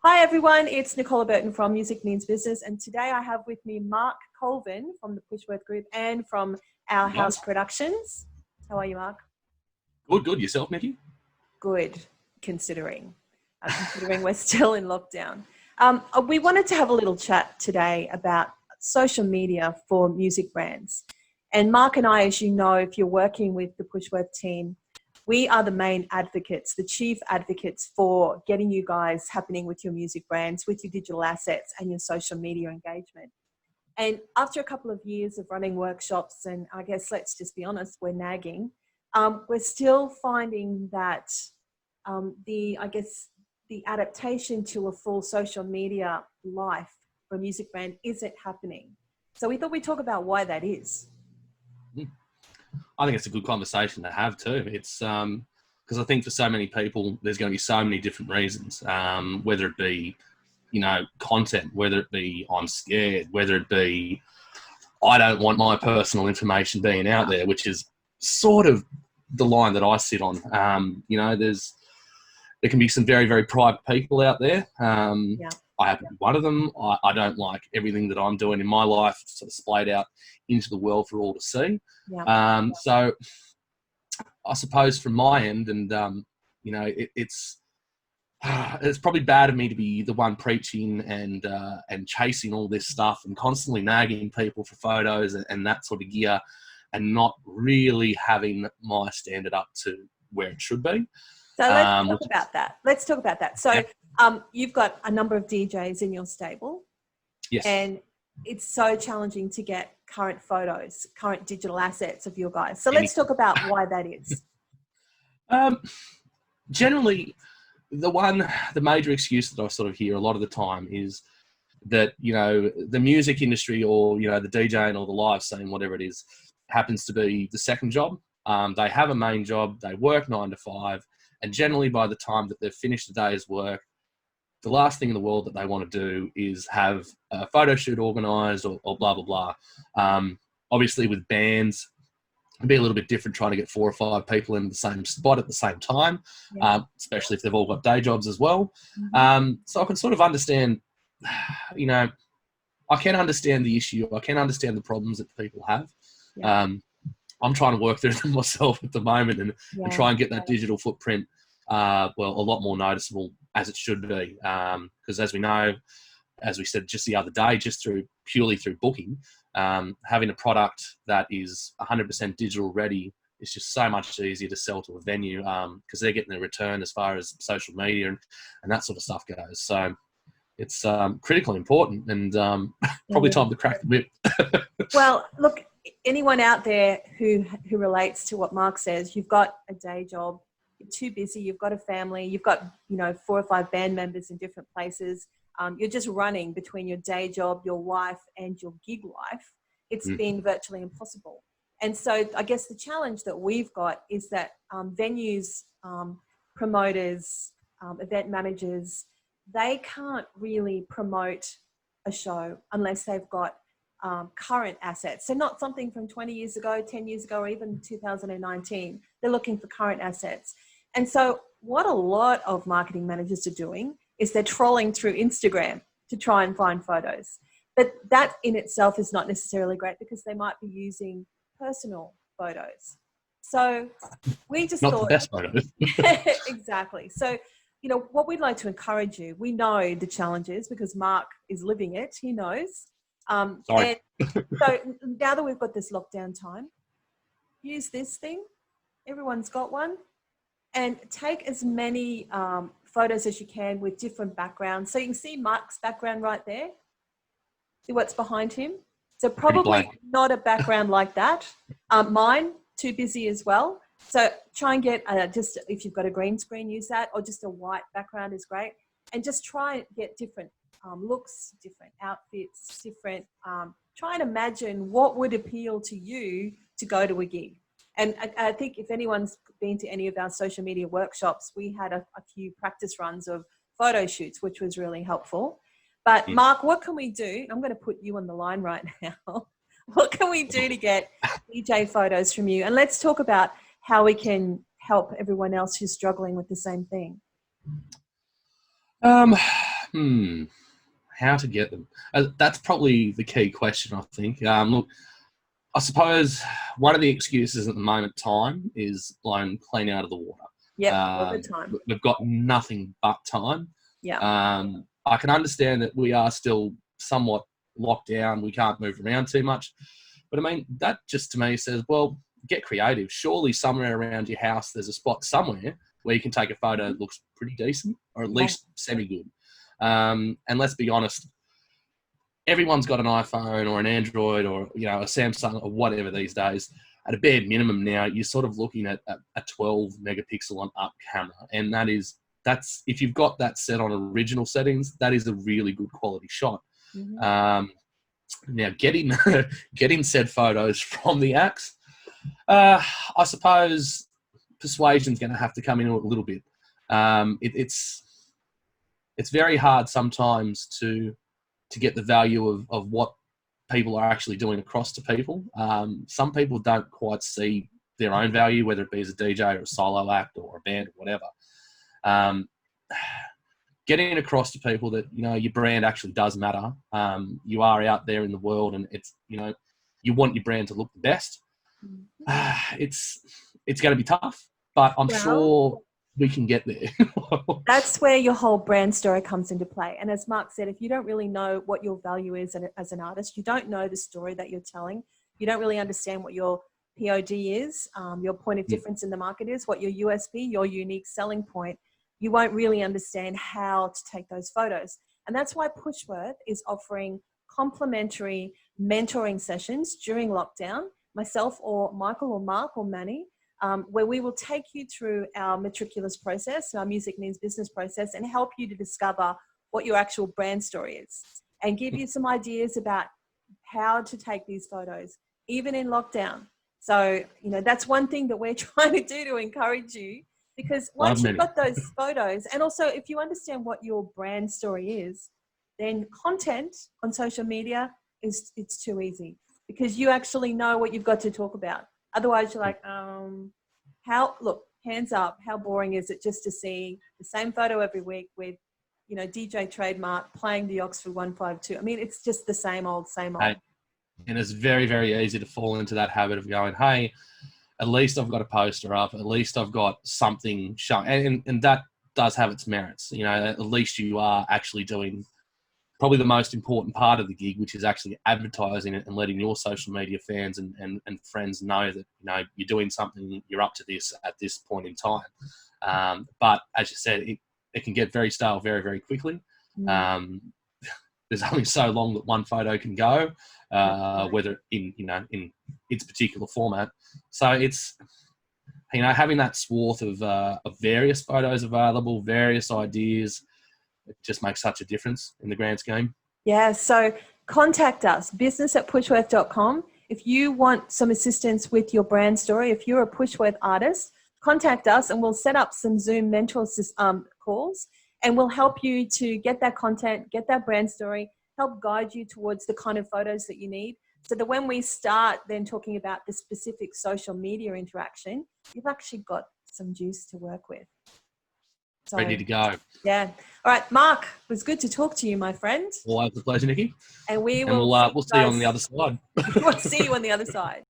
Hi everyone, it's Nicola Burton from Music Means Business, and today I have with me Mark Colvin from the Pushworth Group and from Our House Productions. How are you, Mark? Good. Yourself, Nikki? Good, considering we're still in lockdown. We wanted to have a little chat today about social media for music brands. And Mark and I, as you know, if you're working with the Pushworth team, we are the main advocates, the chief advocates for getting you guys happening with your music brands, with your digital assets and your social media engagement. And after a couple of years of running workshops, and I guess let's just be honest, we're nagging, we're still finding that the adaptation to a full social media life for a music brand isn't happening. So we thought we'd talk about why that is. I think it's a good conversation to have too. It's because I think for so many people, there's going to be so many different reasons, whether it be, content, whether it be I'm scared, whether it be I don't want my personal information being out there, which is sort of the line that I sit on. There can be some very, very private people out there. I happen to be one of them. I don't like everything that I'm doing in my life sort of splayed out into the world for all to see. So I suppose from my end, and it's probably bad of me to be the one preaching and chasing all this stuff and constantly nagging people for photos and that sort of gear, and not really having my standard up to where it should be. So let's talk about that. So you've got a number of DJs in your stable. Yes. And it's so challenging to get current photos, current digital assets of your guys. So let's talk about why that is. Generally, the major excuse that I sort of hear a lot of the time is that, the music industry or, the DJing or the live scene, whatever it is, happens to be the second job. They have a main job, they work 9 to 5, and generally by the time that they've finished the day's work, the last thing in the world that they want to do is have a photo shoot organised or blah, blah, blah. Obviously with bands, it'd be a little bit different trying to get 4 or 5 people in the same spot at the same time, especially if they've all got day jobs as well. So I can sort of understand, I can understand the issue. I can understand the problems that people have. I'm trying to work through them myself at the moment and try and get that digital footprint, a lot more noticeable as it should be. Because as we know, as we said just the other day, purely through booking, having a product that is 100% digital ready is just so much easier to sell to a venue because they're getting a return as far as social media and that sort of stuff goes. So it's critically important and probably time to crack the whip. Well, look, anyone out there who relates to what Mark says, you've got a day job, you're too busy, you've got a family, you've got 4 or 5 band members in different places, you're just running between your day job, your life and your gig life. It's been virtually impossible. And so I guess the challenge that we've got is that venues, promoters, event managers, they can't really promote a show unless they've got current assets. So not something from 20 years ago, 10 years ago, or even 2019. They're looking for current assets. And so what a lot of marketing managers are doing is they're trolling through Instagram to try and find photos. But that in itself is not necessarily great because they might be using personal photos. So we just not thought... the best photos. Exactly. So, what we'd like to encourage you, we know the challenges because Mark is living it. He knows. Sorry. And so now that we've got this lockdown time, use this thing. Everyone's got one. And take as many photos as you can with different backgrounds. So you can see Mark's background right there. See what's behind him? So probably not a background like that. Mine, too busy as well. So try and get just, if you've got a green screen, use that, or just a white background is great. And just try and get different looks, different outfits, different, try and imagine what would appeal to you to go to a gig. And I think if anyone's been to any of our social media workshops, we had a few practice runs of photo shoots, which was really helpful. But Mark, what can we do? I'm going to put you on the line right now. What can we do to get DJ photos from you? And let's talk about how we can help everyone else who's struggling with the same thing. How to get them? That's probably the key question, I think. Look, I suppose one of the excuses at the moment time is blowing clean out of the water. Yeah, all the time. We've got nothing but time. Yeah. I can understand that we are still somewhat locked down. We can't move around too much. But I mean, that just to me says, well, get creative. Surely somewhere around your house there's a spot somewhere where you can take a photo that looks pretty decent or at least semi-good. And let's be honest, everyone's got an iPhone or an Android or, you know, a Samsung or whatever these days. At a bare minimum now, you're sort of looking at a 12 megapixel on up camera. And that's if you've got that set on original settings, that is a really good quality shot. Mm-hmm. Now, getting said photos from the axe, I suppose persuasion's going to have to come in a little bit. It's very hard sometimes to get the value of what people are actually doing across to people. Some people don't quite see their own value, whether it be as a DJ or a solo act or a band or whatever. Getting across to people that, you know, your brand actually does matter. You are out there in the world and it's, you know, you want your brand to look the best. It's going to be tough, but I'm sure we can get there. That's where your whole brand story comes into play. And as Mark said, if you don't really know what your value is as an artist, you don't know the story that you're telling, you don't really understand what your POD is, your point of difference in the market is, what your USP, your unique selling point, you won't really understand how to take those photos. And that's why Pushworth is offering complimentary mentoring sessions during lockdown, myself or Michael or Mark or Manny, where we will take you through our meticulous process, our Music Means Business process, and help you to discover what your actual brand story is and give you some ideas about how to take these photos, even in lockdown. So, you know, that's one thing that we're trying to do to encourage you, because once you've got those photos, and also if you understand what your brand story is, then content on social media it's too easy because you actually know what you've got to talk about. Otherwise, you're like, hands up, how boring is it just to see the same photo every week with, you know, DJ Trademark playing the Oxford 152? I mean, it's just the same old. Hey, and it's very, very easy to fall into that habit of going, hey, at least I've got a poster up, at least I've got something showing. And that does have its merits. You know, at least you are actually doing probably the most important part of the gig, which is actually advertising it and letting your social media fans and friends know that, you know, you're doing something, you're up to this at this point in time. But as you said, it can get very stale very, very quickly. There's only so long that one photo can go, whether in its particular format. So it's, you know, having that swath of various photos available, various ideas, it just makes such a difference in the grand scheme. Yeah, so contact us, business@pushworth.com. If you want some assistance with your brand story, if you're a Pushworth artist, contact us and we'll set up some Zoom mentor calls and we'll help you to get that content, get that brand story, help guide you towards the kind of photos that you need, so that when we start then talking about the specific social media interaction, you've actually got some juice to work with. So, ready to go. Yeah. All right, Mark, it was good to talk to you, my friend. Always a pleasure, Nikki. And we'll see you on the other side. We'll see you on the other side.